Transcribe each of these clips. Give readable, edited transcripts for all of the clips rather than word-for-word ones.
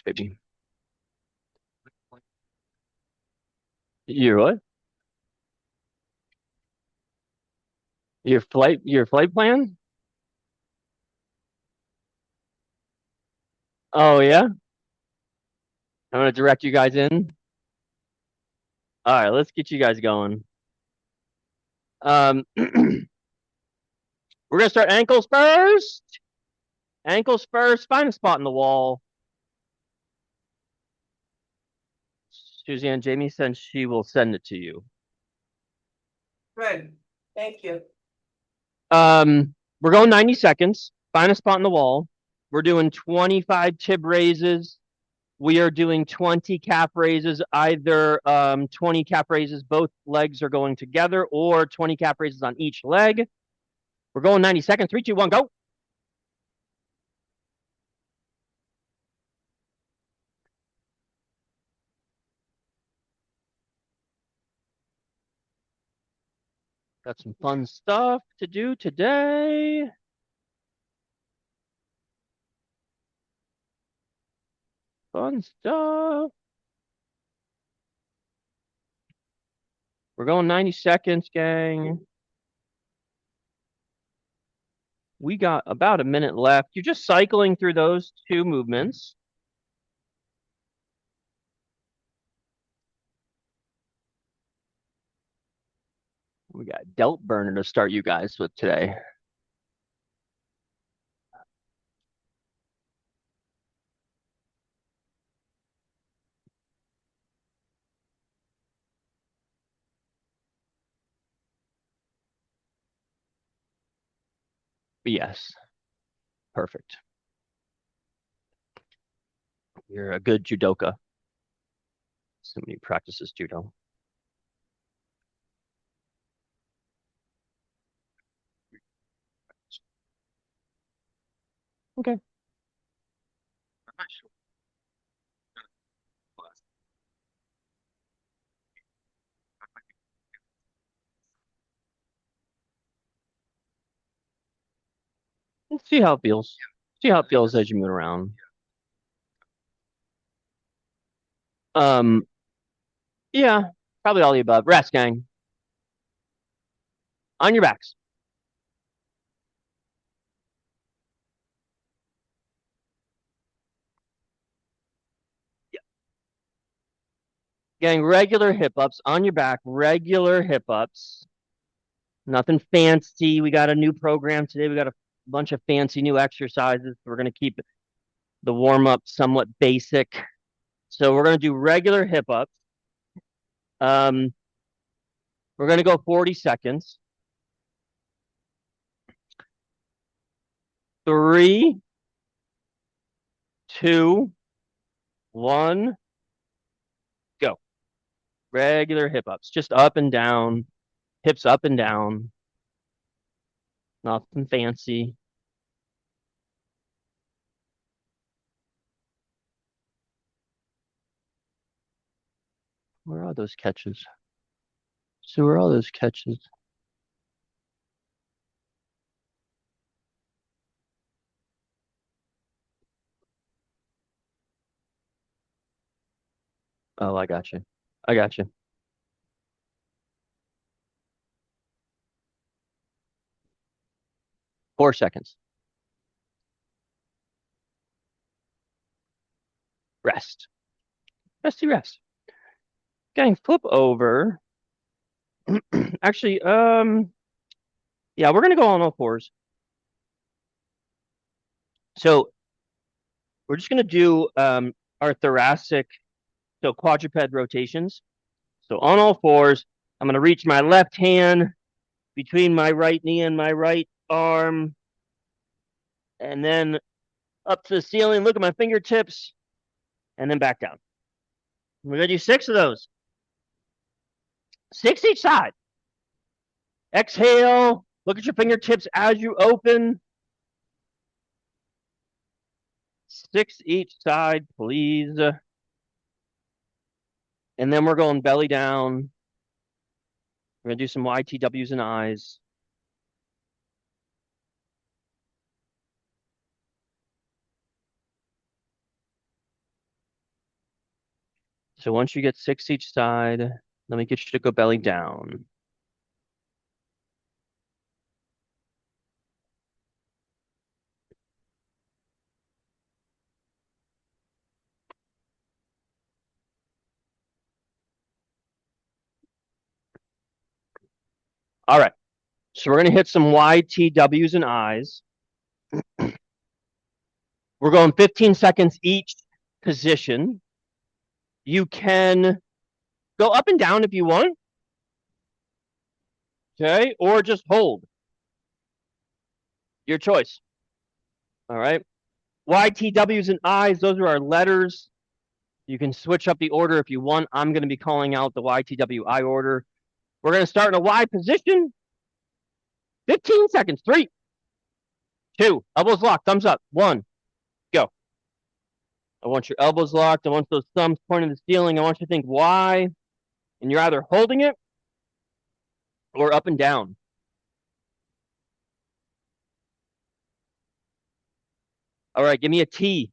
weeks, baby. Your what? Your flight plan? Oh yeah? I'm gonna direct you guys in. All right, let's get you guys going. We're gonna start ankles first. Ankles first. Find a spot in the wall. Suzanne, Jamie said she will send it to you. Good. Thank you. We're going 90 seconds. Find a spot in the wall. We're doing 25 tib raises. We are doing 20 calf raises, either 20 calf raises, both legs are going together, or 20 calf raises on each leg. We're going 90 seconds. 3, 2, 1, go. Got some fun stuff to do today. Fun stuff. We're going 90 seconds, gang. We got about a minute left. You're just cycling through those two movements. We got delt burner to start you guys with today. Yes. Perfect. You're a good judoka. Somebody practices judo. Okay. Let's see how it feels. See how it feels as you move around. Um, yeah, probably all the above. Rest, gang. On your backs. Gang, regular hip ups on your back, regular hip ups. Nothing fancy. We got a new program today. We got a bunch of fancy new exercises. We're going to keep the warm up somewhat basic. So we're going to do regular hip ups. Um, we're going to go 40 seconds. 3, 2, 1, go. Regular hip ups, just up and down, hips up and down. Nothing fancy. Where are those catches? So where are those catches? Oh, I got you. I got you. 4 seconds. Rest. Resty rest. Gang, flip over. Actually, yeah, we're gonna go on all fours. So we're just gonna do our thoracic, so quadruped rotations. So on all fours, I'm gonna reach my left hand between my right knee and my right arm, and then up to the ceiling. Look at my fingertips, and then back down. We're gonna do 6 of those. 6 each side. Exhale. Look at your fingertips as you open. 6 each side, please. And then we're going belly down. We're gonna do some YTWs and I's. So once you get 6 each side, let me get you to go belly down. All right. So we're going to hit some YTWs and I's. We're going 15 seconds each position. You can go up and down if you want. Okay. Or just hold. Your choice. All right. YTWs and I's, those are our letters. You can switch up the order if you want. I'm going to be calling out the YTWI order. We're going to start in a Y position. 15 seconds. 3, 2, elbows locked, thumbs up. 1, go. I want your elbows locked. I want those thumbs pointing to the ceiling. I want you to think Y, and you're either holding it or up and down. All right, give me a T.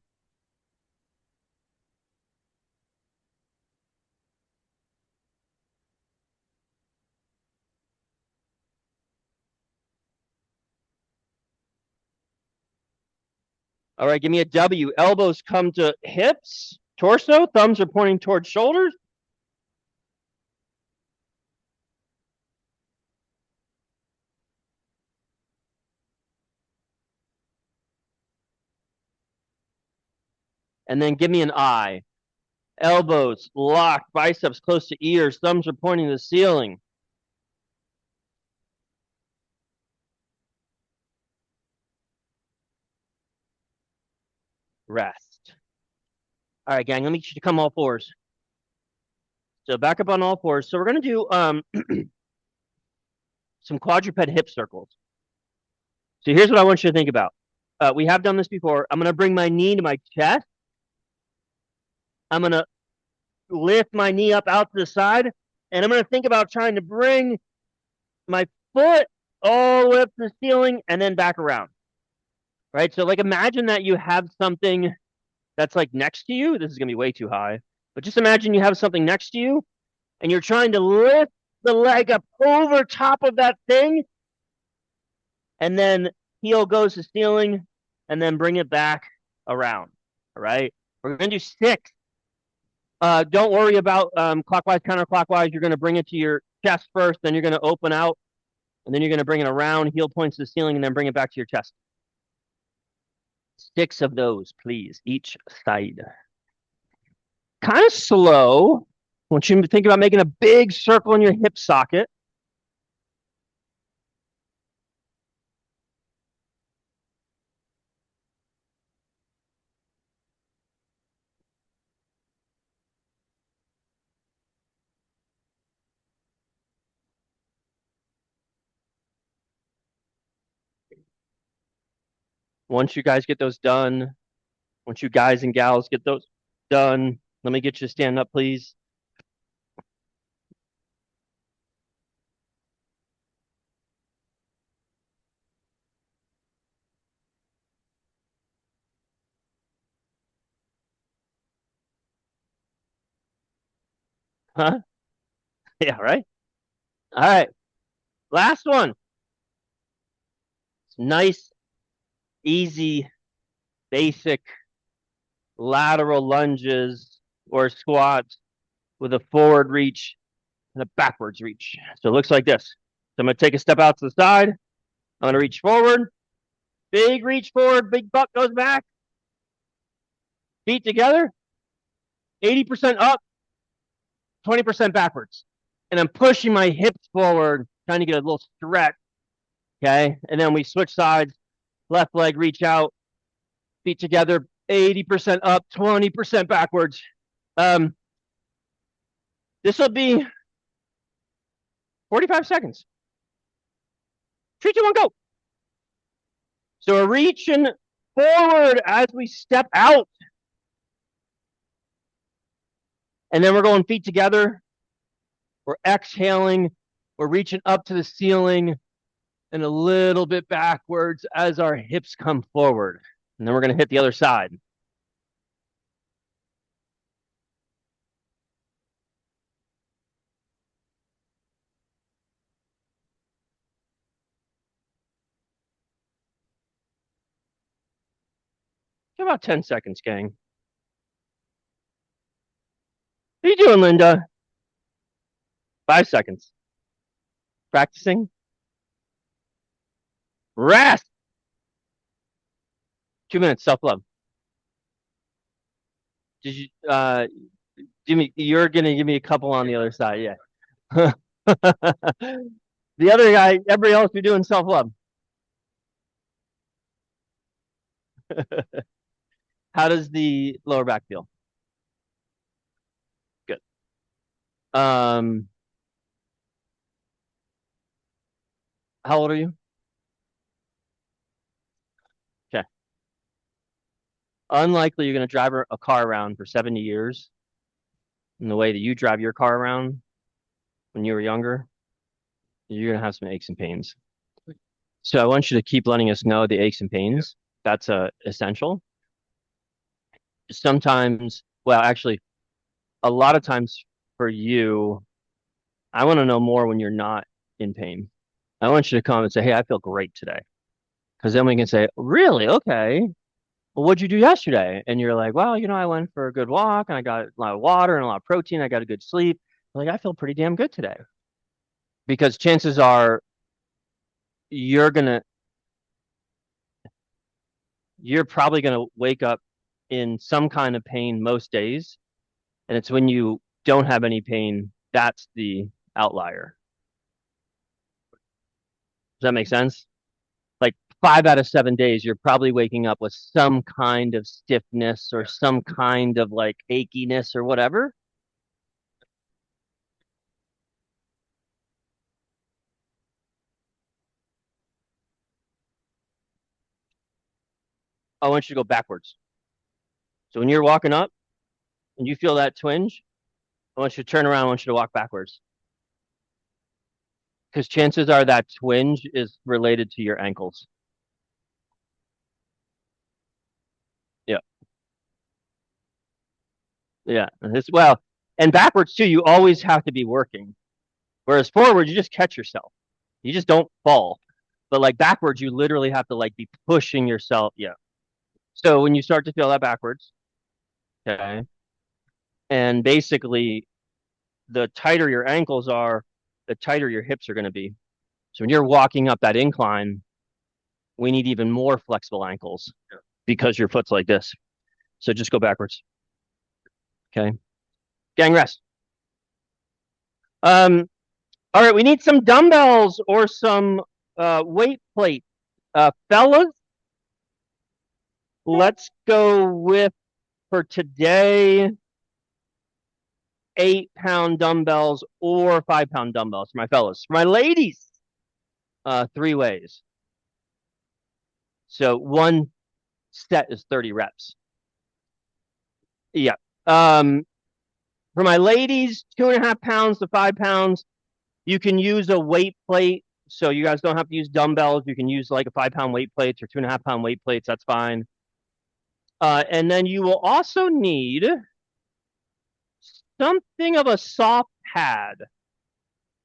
All right, give me a W. Elbows come to hips, torso, thumbs are pointing towards shoulders. And then give me an I. Elbows locked, biceps close to ears, thumbs are pointing to the ceiling. Rest. All right, gang, let me get you to come all fours. So back up on all fours. So we're going to do some quadruped hip circles. So here's what I want you to think about. We have done this before. I'm going to bring my knee to my chest. I'm going to lift my knee up out to the side, and I'm going to think about trying to bring my foot all the way up to the ceiling and then back around. Right? So like imagine that you have something that's like next to you. This is going to be way too high. But just imagine you have something next to you and you're trying to lift the leg up over top of that thing, and then heel goes to ceiling, and then bring it back around. All right. We're going to do 6. Don't worry about clockwise, counterclockwise. You're going to bring it to your chest first, then you're going to open out, and then you're going to bring it around, heel points to the ceiling, and then bring it back to your chest. 6 of those, please, each side. Kind of slow. I want you to think about making a big circle in your hip socket. Once you guys get those done, once you guys and gals get those done, let me get you to stand up, please. Huh? Yeah, right? All right. Last one. It's nice, easy, basic lateral lunges or squats with a forward reach and a backwards reach. So it looks like this. So I'm going to take a step out to the side. I'm going to reach forward. Big reach forward. Big butt goes back. Feet together. 80% up. 20% backwards. And I'm pushing my hips forward, trying to get a little stretch. Okay. And then we switch sides. Left leg reach out. Feet together. 80% up. 20% backwards. This will be 45 seconds. 3, 2, 1, go. So we're reaching forward as we step out. And then we're going feet together. We're exhaling. We're reaching up to the ceiling and a little bit backwards as our hips come forward. And then we're going to hit the other side. About 10 seconds, gang. How you doing, Linda? 5 seconds. Practicing. Rest. 2 minutes. Self-love. Did you give me? You're gonna give me a couple on the other side, yeah. The other guy, everybody else, you're doing self-love. How does the lower back feel? Good. Um, how old are you? Okay. Unlikely you're gonna drive a car around for 70 years in the way that you drive your car around when you were younger. You're gonna have some aches and pains. So I want you to keep letting us know the aches and pains. That's essential. Sometimes, well, actually, a lot of times for you, I want to know more when you're not in pain. I want you to come and say, "Hey, I feel great today," because then we can say, "Really? Okay. Well, what'd you do yesterday?" And you're like, "Well, I went for a good walk and I got a lot of water and a lot of protein. I got a good sleep. Like, I feel pretty damn good today." Because chances are you're gonna, you're probably gonna wake up in some kind of pain most days, and it's when you don't have any pain that's the outlier. Does that make sense? Like 5 out of 7 days, you're probably waking up with some kind of stiffness or some kind of like achiness or whatever. I want you to go backwards. So when you're walking up and you feel that twinge, I want you to turn around. I want you to walk backwards because chances are that twinge is related to your ankles. Yeah. Yeah. Well, and backwards too, you always have to be working. Whereas forward, you just catch yourself. You just don't fall. But like backwards, you literally have to like be pushing yourself. Yeah. So when you start to feel that backwards, okay, and basically the tighter your ankles are, the tighter your hips are going to be. So when you're walking up that incline, we need even more flexible ankles because your foot's like this. So just go backwards. Okay. Gang rest. All right, we need some dumbbells or some weight plate. Fellas, let's go with for today 8-pound dumbbells or 5-pound dumbbells for my fellas. For my ladies, 3 ways. So one set is 30 reps. Yeah. Um, for my ladies, 2.5 pounds to 5 pounds. You can use a weight plate. So you guys don't have to use dumbbells. You can use like a 5-pound weight plates or 2.5 pound weight plates. That's fine. And then you will also need something of a soft pad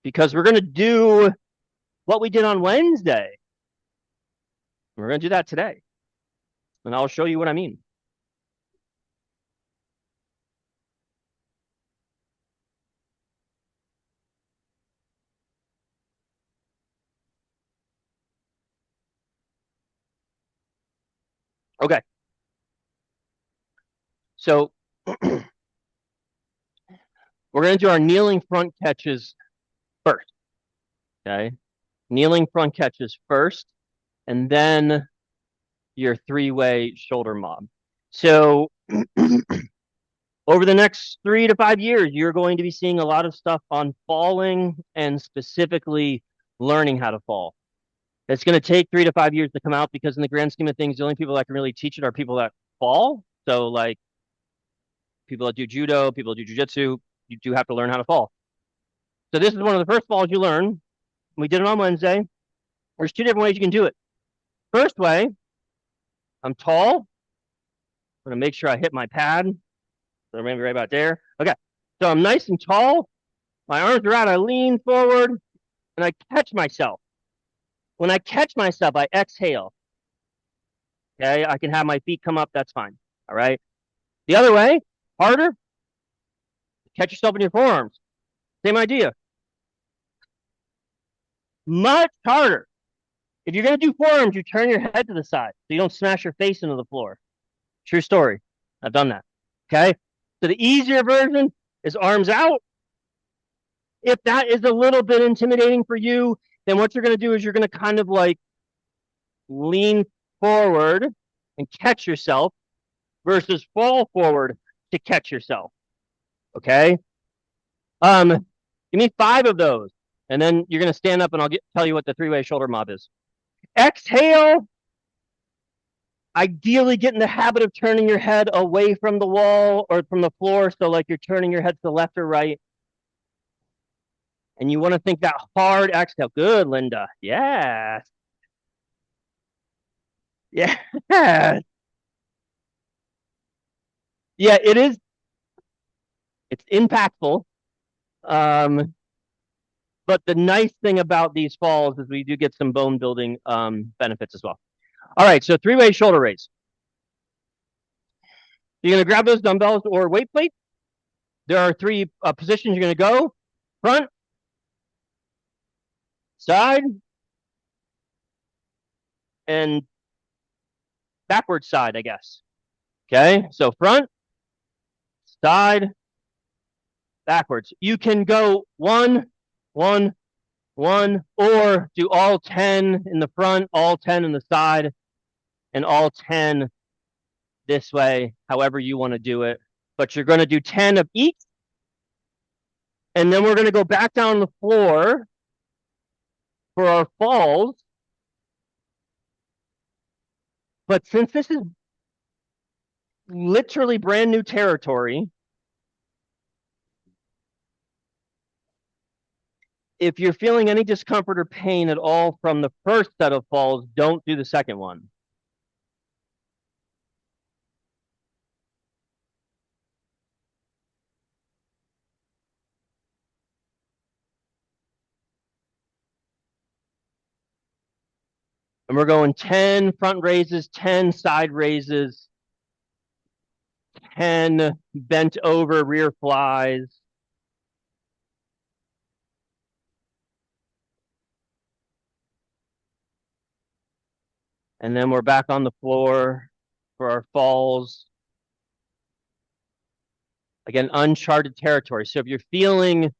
because we're going to do what we did on Wednesday. We're going to do that today. And I'll show you what I mean. Okay. So we're going to do our kneeling front catches first. Okay. Kneeling front catches first, and then your 3-way shoulder mob. So over the next 3 to 5 years, you're going to be seeing a lot of stuff on falling and specifically learning how to fall. It's going to take 3 to 5 years to come out because in the grand scheme of things, the only people that can really teach it are people that fall. So like people that do judo, people that do jujitsu, you do have to learn how to fall. So this is one of the first falls you learn. We did it on Wednesday. There's 2 different ways you can do it. First way, I'm tall. I'm going to make sure I hit my pad. So I'm going to be right about there. Okay. So I'm nice and tall. My arms are out. I lean forward and I catch myself. When I catch myself, I exhale. Okay, I can have my feet come up. That's fine. All right. The other way, harder. Catch yourself in your forearms. Same idea. Much harder. If you're gonna do forearms, you turn your head to the side so you don't smash your face into the floor. True story. I've done that. Okay. So the easier version is arms out. If that is a little bit intimidating for you, then what you're going to do is you're going to kind of like lean forward and catch yourself versus fall forward to catch yourself. Okay. Give me 5 of those, and then you're going to stand up, and tell you what the 3-way shoulder mob is. Exhale. Ideally, get in the habit of turning your head away from the wall or from the floor, so like you're turning your head to the left or right. And you want to think that hard exhale. Good, Linda. Yes. Yeah. Yeah, it is. It's impactful. But the nice thing about these falls is we do get some bone building benefits as well. All right, so 3-way shoulder raise. You're going to grab those dumbbells or weight plate. There are 3 positions you're going to go: front, side, and backward side, I guess. Okay, so front, side, backwards. You can go 1, 1, 1, or do all 10 in the front, all 10 in the side, and all 10 this way, however you want to do it. But you're going to do 10 of each. And then we're going to go back down the floor for our falls. But since this is literally brand new territory, if you're feeling any discomfort or pain at all from the first set of falls, don't do the second one. And we're going 10 front raises, 10 side raises, 10 bent over rear flies. And then we're back on the floor for our falls. Again, uncharted territory. So if you're feeling,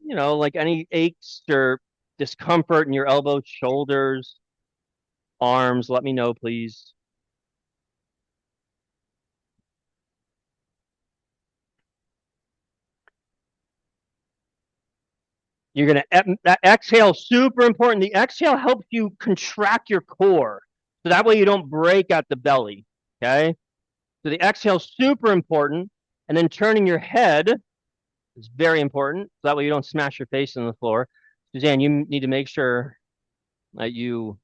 like any aches or discomfort in your elbows, shoulders, arms, let me know, please. You're going to exhale, super important. The exhale helps you contract your core. So that way you don't break at the belly. Okay. So the exhale is super important. And then turning your head is very important. So that way you don't smash your face on the floor. Suzanne, you need to make sure that you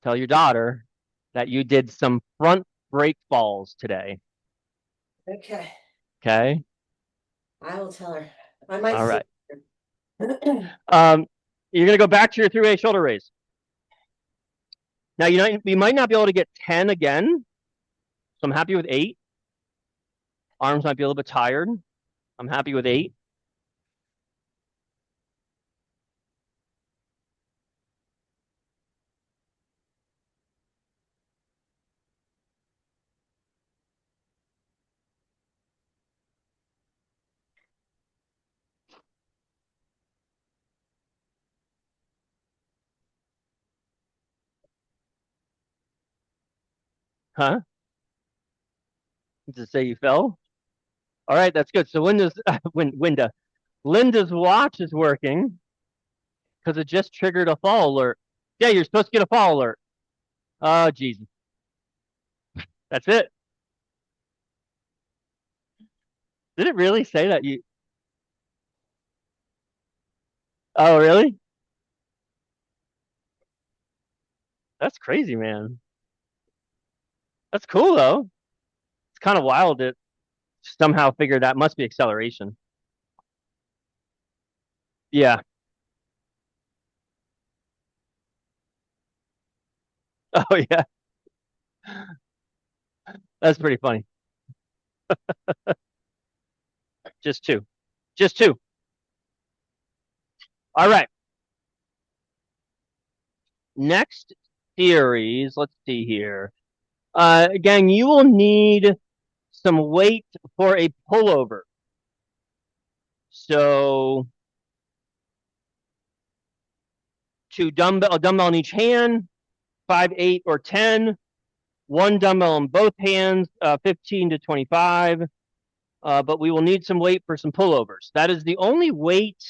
tell your daughter that you did some front break falls today. Okay. Okay. I will tell her. I might. All right. You're going to go back to your 3-way shoulder raise. Now, you might not be able to get 10 again. So I'm happy with 8. Arms might be a little bit tired. I'm happy with 8. Huh? To say you fell? All right, that's good. So Linda's watch is working because it just triggered a fall alert. Yeah, you're supposed to get a fall alert. Oh, Jesus. That's it. Did it really say that you? Oh, really? That's crazy, man. That's cool though. It's kind of wild to somehow figure that must be acceleration. Yeah. Oh, yeah. That's pretty funny. Just two. Just two. All right. Next series. Let's see here. Again, you will need some weight for a pullover. So a dumbbell in each hand, 5, 8, or 10. One dumbbell in both hands, 15 to 25. But we will need some weight for some pullovers. That is the only weight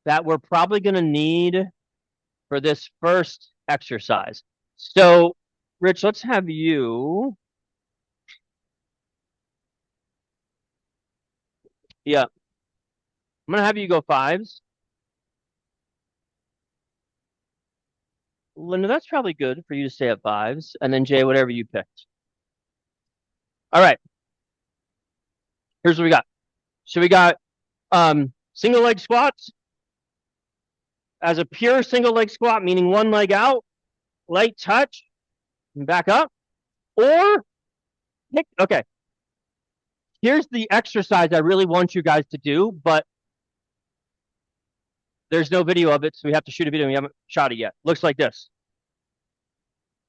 that we're probably going to need for this first exercise. So, Rich, let's have you. Yeah, I'm going to have you go fives. Linda, that's probably good for you to stay at fives. And then Jay, whatever you picked. All right. Here's what we got. So we got single leg squats as a pure single leg squat, meaning one leg out, light touch, and back up. Or okay. Here's the exercise I really want you guys to do, but there's no video of it, so we have to shoot a video. We haven't shot it yet. Looks like this.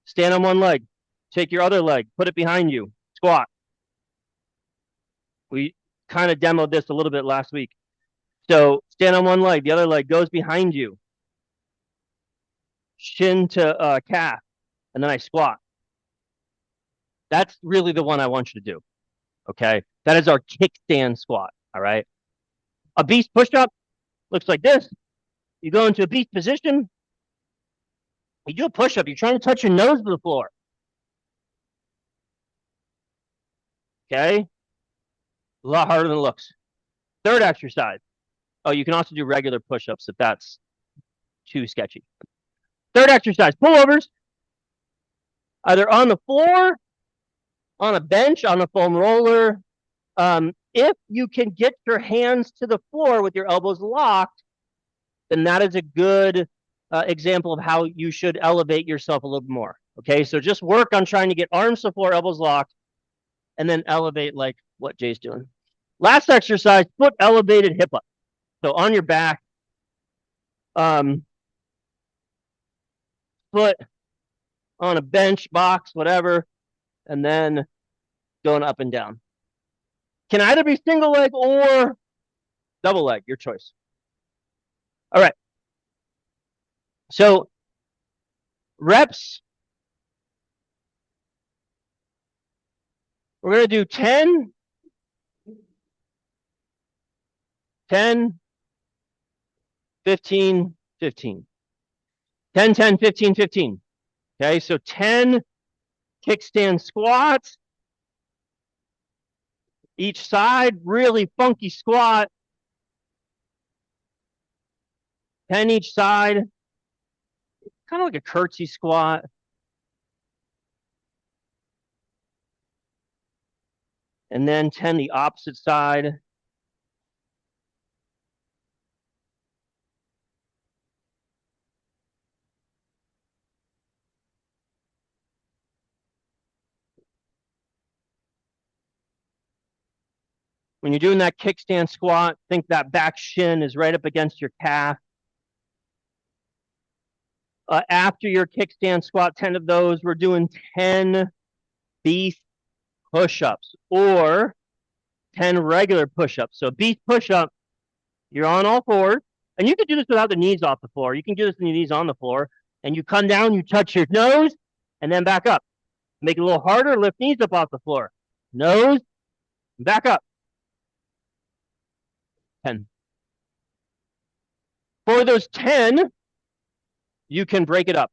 Stand on one leg. Take your other leg. Put it behind you. Squat. We kind of demoed this a little bit last week. So stand on one leg. The other leg goes behind you. Shin to calf. And then I squat. That's really the one I want you to do. Okay. That is our kickstand squat. All right. A beast push-up looks like this. You go into a beast position. You do a push-up. You're trying to touch your nose to the floor. Okay. A lot harder than it looks. Third exercise. Oh, you can also do regular push-ups if that's too sketchy. Third exercise, pullovers. Either on the floor, on a bench, on a foam roller. If you can get your hands to the floor with your elbows locked, then that is a good example of how you should elevate yourself a little bit more. Okay, so just work on trying to get arms to the floor, elbows locked, and then elevate like what Jay's doing. Last exercise, foot elevated hip up. So on your back, foot on a bench, box, whatever, and then going up and down. Can either be single leg or double leg, your choice. All right. So reps, we're going to do 10, 10, 15, 15. 10, 10, 15, 15. Okay, so 10 kickstand squats. Each side, really funky squat. 10 each side. Kind of like a curtsy squat. And then 10 the opposite side. When you're doing that kickstand squat, think that back shin is right up against your calf. After your kickstand squat, 10 of those, we're doing 10 beast push-ups or 10 regular push-ups. So beast push-up, you're on all fours, and you can do this without the knees off the floor. You can do this with your knees on the floor, and you come down, you touch your nose, and then back up. Make it a little harder, lift knees up off the floor. Nose, back up. 10. For those 10, you can break it up.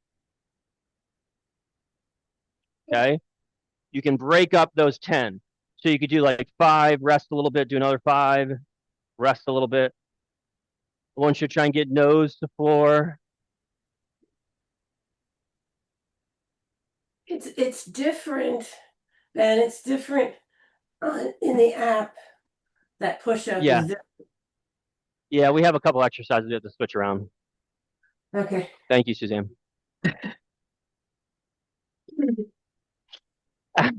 Okay? You can break up those 10. So you could do like 5, rest a little bit, do another 5, rest a little bit. Once you try and get nose to floor. It's different, Ben. It's different in the app. That push-up Yeah. is different. Yeah, we have a couple exercises we have to switch around. Okay. Thank you, Suzanne.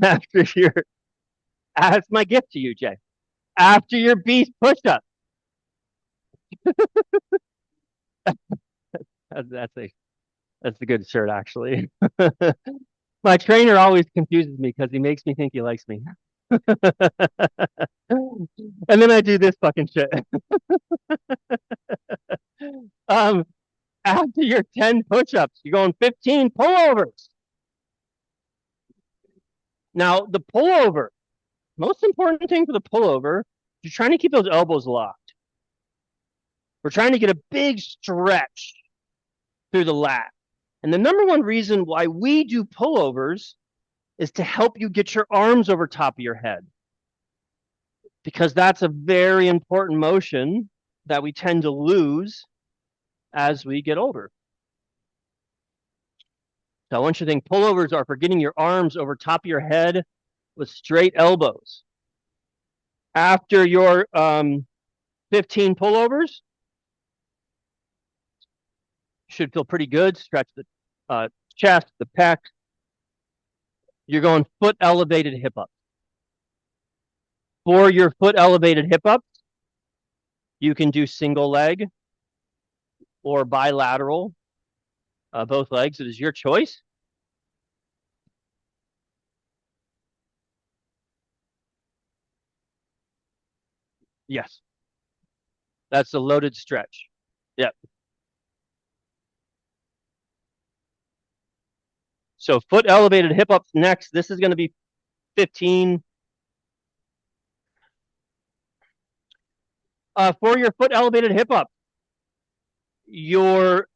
after your, that's my gift to you, Jay. After your beast push up. That's a that's a good shirt actually. My trainer always confuses me because he makes me think he likes me. And then I do this fucking shit. Um, after your 10 push-ups, you're going 15 pullovers. Now, the pullover, most important thing for the pullover, you're trying to keep those elbows locked. We're trying to get a big stretch through the lat. And the number one reason why we do pullovers is to help you get your arms over top of your head. Because that's a very important motion that we tend to lose as we get older. So I want you to think pullovers are for getting your arms over top of your head with straight elbows. After your 15 pullovers, you should feel pretty good. Stretch the chest, the pec. You're going foot elevated hip up. For your foot elevated hip up, you can do single leg or bilateral, both legs. It is your choice. Yes, that's a loaded stretch. Yep. So foot elevated hip ups next. This is going to be 15. For your foot elevated hip up, your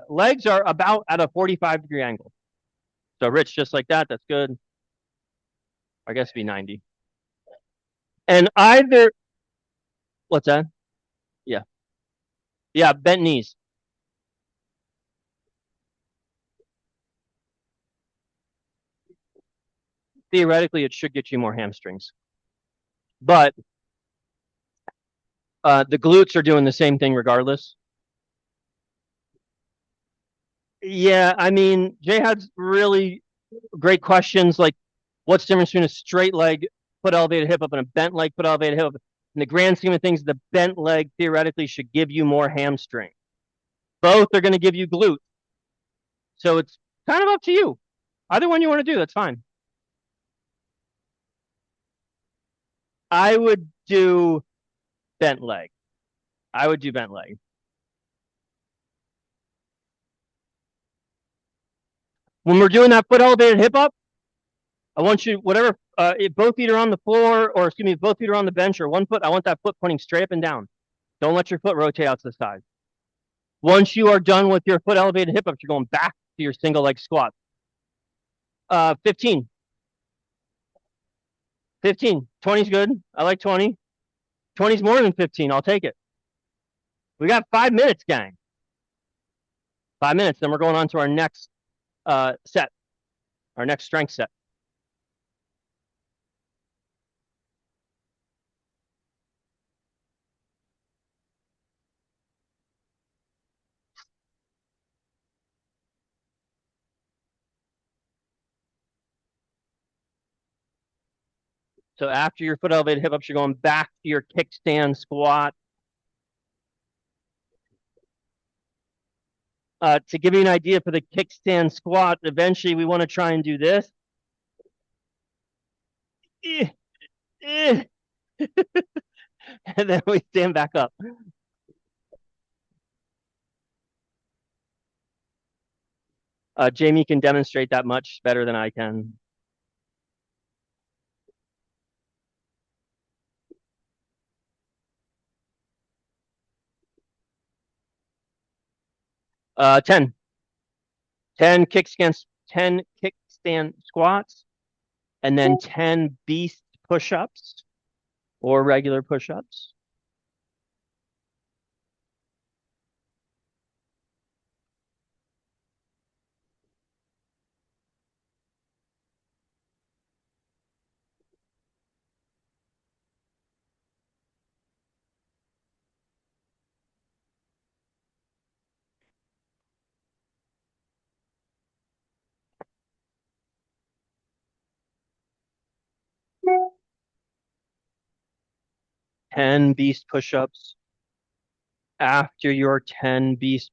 legs are about at a 45-degree angle. So Rich, just like that, that's good. I guess be 90. And either, what's that? Yeah. Yeah, bent knees. Theoretically, it should get you more hamstrings. But the glutes are doing the same thing regardless. Yeah, I mean, Jay had really great questions like what's the difference between a straight leg foot elevated hip up and a bent leg foot elevated hip up? In the grand scheme of things, the bent leg theoretically should give you more hamstring. Both are going to give you glute. So it's kind of up to you. Either one you want to do, that's fine. I would do bent leg. I would do bent leg. When we're doing that foot elevated hip up, I want you, whatever, if both feet are on the floor, or excuse me, if both feet are on the bench or one foot, I want that foot pointing straight up and down. Don't let your foot rotate out to the side. Once you are done with your foot elevated hip ups, you're going back to your single leg squat. 15. 15. 20 is good. I like 20. 20 is more than 15. I'll take it. We got 5 minutes, gang. 5 minutes. Then we're going on to our next set, our next strength set. So after your foot elevated hip ups, you're going back to your kickstand squat. To give you an idea for the kickstand squat, eventually we want to try and do this. And then we stand back up. Jamie can demonstrate that much better than I can. 10. 10 kickstand squats, and then 10 beast push-ups or regular push-ups. 10 beast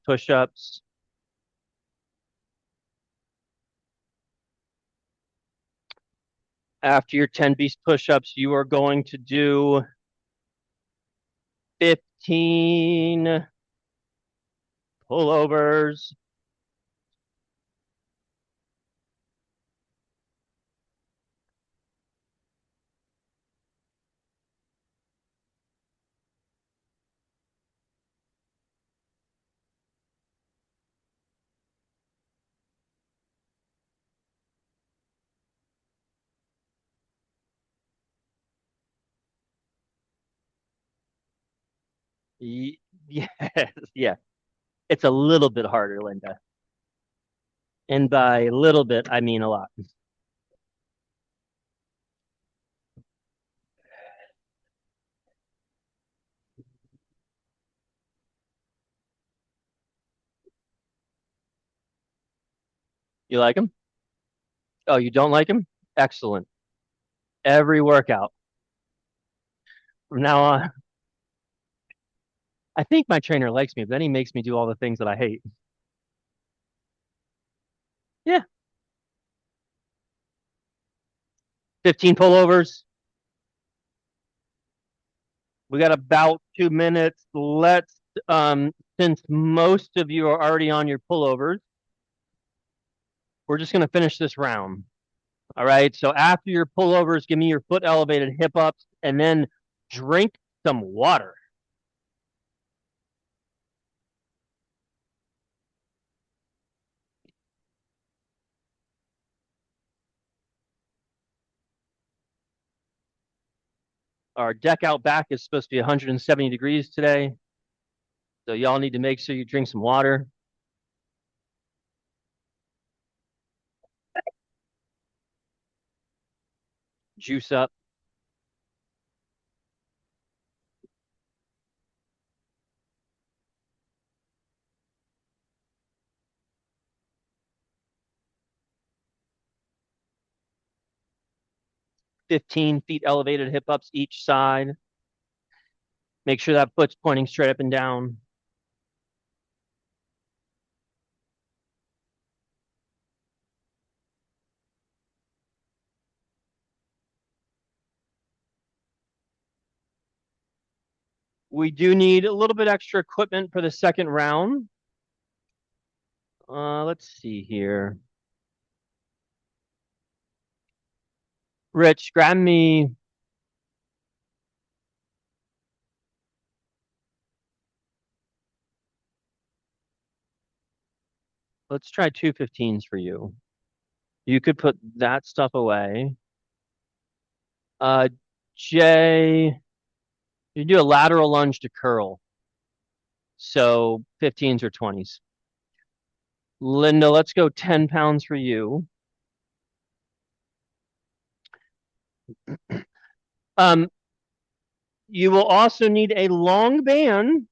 push-ups. After your 10 beast push-ups, you are going to do 15 pullovers. Yes, yeah. It's a little bit harder, Linda. And by a little bit, I mean a lot. You like them? Oh, you don't like them? Excellent. Every workout from now on. I think my trainer likes me, but then he makes me do all the things that I hate. Yeah, 15 pullovers. We got about 2 minutes. Since most of you are already on your pullovers, we're just going to finish this round. All right. So after your pullovers, give me your foot elevated hip ups and then drink some water. Our deck out back is supposed to be 170 degrees today. So y'all need to make sure you drink some water. Juice up. $15 elevated hip ups each side. Make sure that foot's pointing straight up and down. We do need a little bit extra equipment for the second round. Let's see here. Rich, grab me. Let's try 2 15s for you. You could put that stuff away. Uh, Jay, you do a lateral lunge to curl. So 15s or 20s. Linda, let's go 10 pounds for you. Um, you will also need a long band.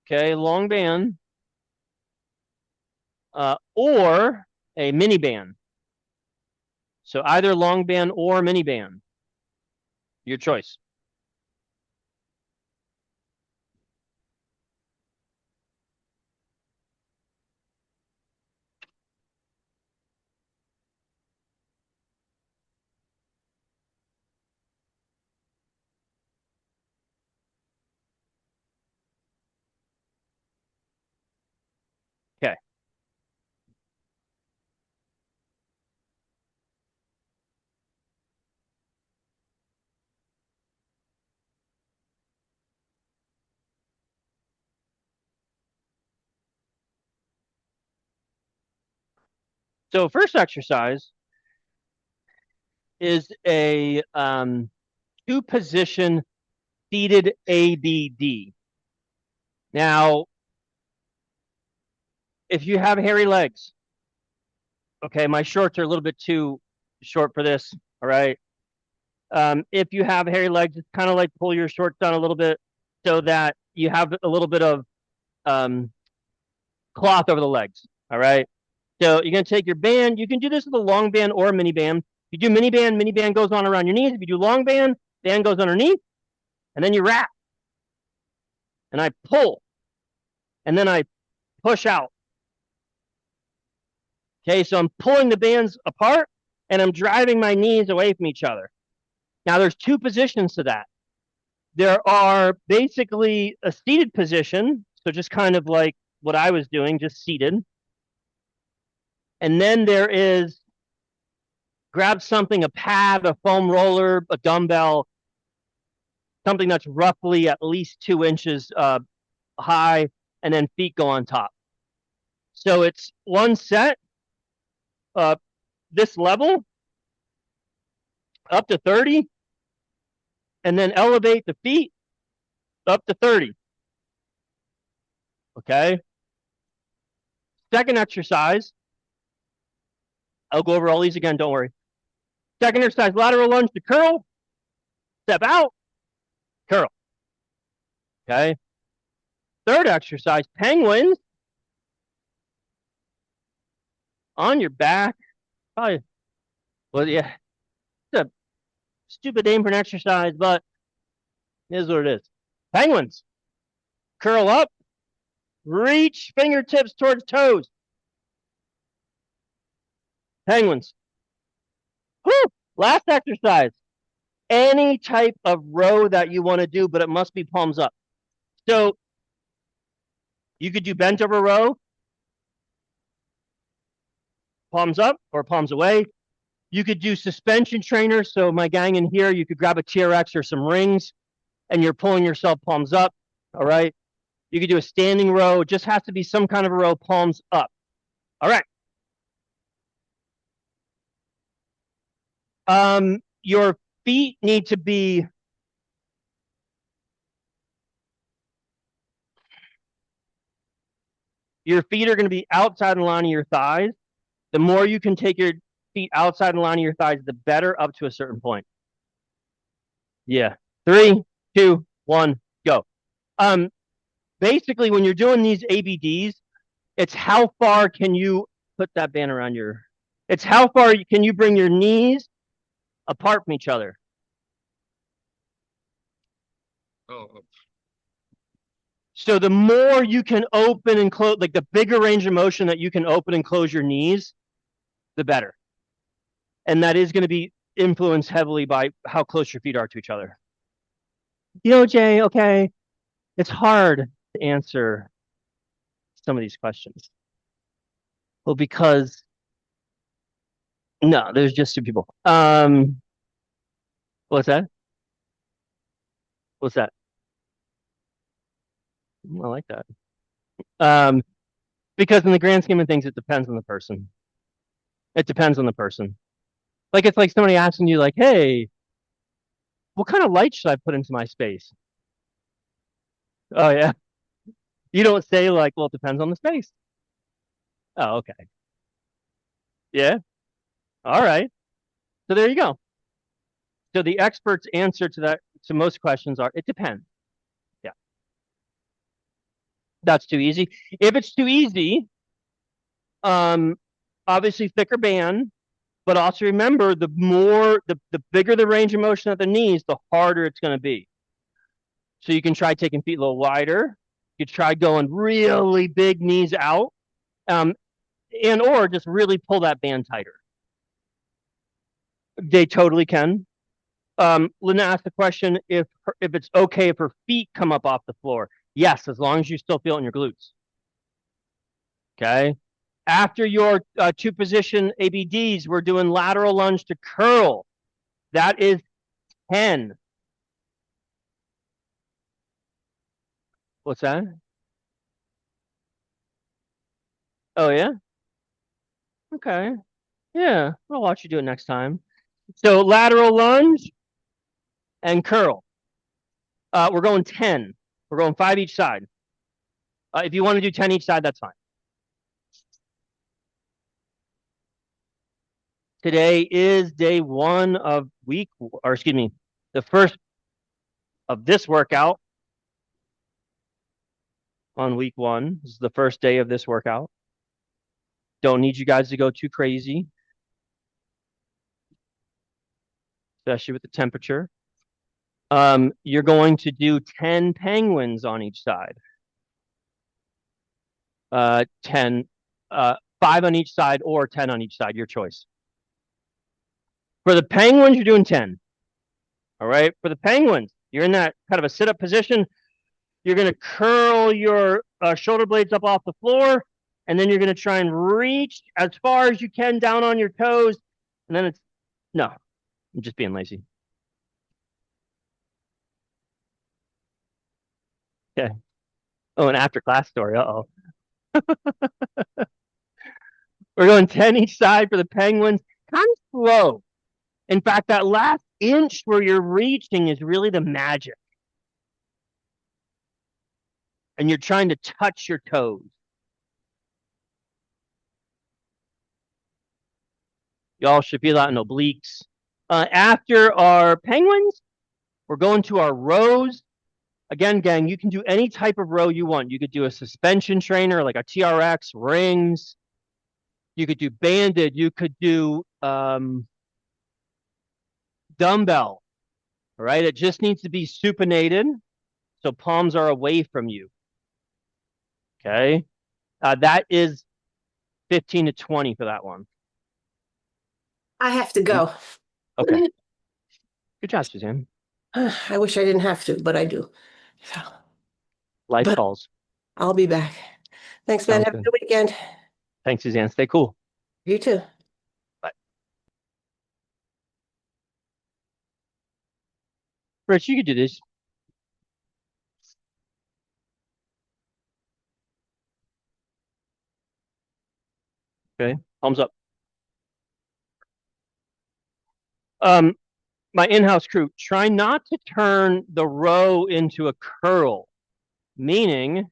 Okay, long band. Or a mini band. So either long band or mini band. Your choice. Okay. So first exercise is a two position seated ABD. Now, if you have hairy legs, okay, my shorts are a little bit too short for this. All right. If you have hairy legs, it's kind of like pull your shorts down a little bit so that you have a little bit of um, cloth over the legs. All right. So you're going to take your band. You can do this with a long band or a mini band. If you do mini band goes on around your knees. If you do long band goes underneath. and then you wrap, and I pull, and then I push out. Okay, so I'm pulling the bands apart, and I'm driving my knees away from each other. Now, there's two positions to that. There are basically a seated position, so just kind of like what I was doing, just seated. And then there is grab something, a pad, a foam roller, a dumbbell, something that's roughly at least 2 inches high, and then feet go on top. So it's one set, uh, this level, up to 30, and then elevate the feet up to 30. Okay. Second exercise, I'll go over all these again, don't worry. Second exercise, lateral lunge to curl, step out, curl. Okay. Third exercise, penguins on your back. Probably, well, yeah, it's a stupid name for an exercise, but it is what it is. Penguins, curl up, reach fingertips towards toes. Penguins. Whew. Last exercise, any type of row that you want to do, but it must be palms up. So you could do bent over row, palms up or palms away. You could do suspension trainers. So my gang in here, you could grab a TRX or some rings and you're pulling yourself palms up. All right. You could do a standing row. It just has to be some kind of a row, palms up. All right. Your feet need to be your feet are going to be outside the line of your thighs. The more you can take your feet outside the line of your thighs, the better up to a certain point. Yeah. 3, 2, 1, go. Um, Basically, when you're doing these ABDs, it's how far can you put that band around your. It's how far can you bring your knees apart from each other. Oh, So the more you can open and close, like the bigger range of motion that you can open and close your knees, the better. And that is going to be influenced heavily by how close your feet are to each other. Jay, okay, it's hard to answer some of these questions. Well, because no, there's just two people. What's that? What's that? I like that. Um, because in the grand scheme of things, it depends on the person. It depends on the person. Like it's like somebody asking you, like, "Hey, what kind of light should I put into my space?" Oh yeah, you don't say like, "Well, it depends on the space." Oh, okay. Yeah. All right. So there you go. So the expert's answer to that to most questions are it depends. Yeah. That's too easy. If it's too easy, um, obviously thicker band, but also remember the bigger the range of motion at the knees, the harder it's going to be. So you can try taking feet a little wider. You try going really big knees out, um, and or just really pull that band tighter. They totally can. Lynn asked the question if it's okay if her feet come up off the floor. Yes, as long as you still feel it in your glutes. Okay. After your two position ABDs, we're doing lateral lunge to curl. That is 10. What's that? Oh, yeah? Okay. Yeah. I'll watch you do it next time. So lateral lunge and curl. We're going 10. We're going 5 each side. If you want to do 10 each side, that's fine. Today is day 1 of week, or excuse me, the first of this workout on week 1. This is the first day of this workout. Don't need you guys to go too crazy, especially with the temperature. You're going to do 10 penguins on each side. 10, 5 on each side or 10 on each side, your choice. For the penguins, you're doing 10. All right. For the penguins, you're in that kind of a sit up position. You're going to curl your shoulder blades up off the floor, and then you're going to try and reach as far as you can down on your toes. And then it's no, I'm just being lazy. Okay. Oh, an after class story. Uh-oh. We're going 10 each side for the penguins. Kind of slow. In fact, that last inch where you're reaching is really the magic. And you're trying to touch your toes. Y'all should feel that in obliques. After our penguins, we're going to our rows. Again, gang, you can do any type of row you want. You could do a suspension trainer like a TRX, rings. You could do banded. You could do dumbbell. All right. It just needs to be supinated. So palms are away from you. Okay. That is 15 to 20 for that one. I have to go. Okay. Good job, Suzanne. I wish I didn't have to, but I do. So, Life but calls. I'll be back. Thanks, man. Sounds Have a good. good weekend. Thanks, Suzanne. Stay cool. You too. Bye. Rich, you could do this. Okay. Thumbs up. My in-house crew, try not to turn the row into a curl, meaning